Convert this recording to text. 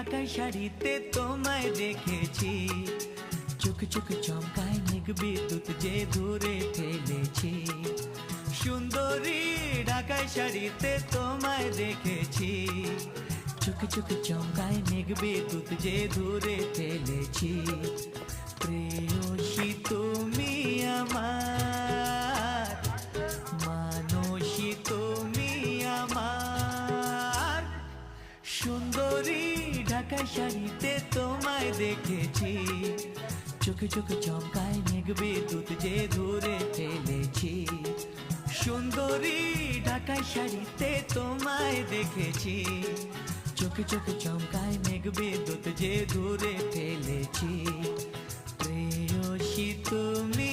ঢাকাই শাড়িতে তোমায় দেখেছি, চোখ চোখ চমকায় মেঘ বিদ্যুৎ যে দূরে ফেলেছি। সুন্দরী ঢাকাই শাড়িতে তোমায় দেখেছি, চোখ চোখ চমকায় মেঘ বিদ্যুৎ যে দূরে ফেলেছি। প্রেয়সী তুমি আমার, মানসী তুমি আমার। সুন্দরী ঢাকাই শাড়িতে তোমায় দেখেছি, চোখে চোখে চমকায় মেঘ বিদ্যুৎ যে দূরে ফেলেছি। সুন্দরী ঢাকাই শাড়িতে তোমায় দেখেছি, চোখে চোখে চমকায় মেঘ বিদ্যুৎ যে দূরে ফেলেছি। প্রেয়সী তুমি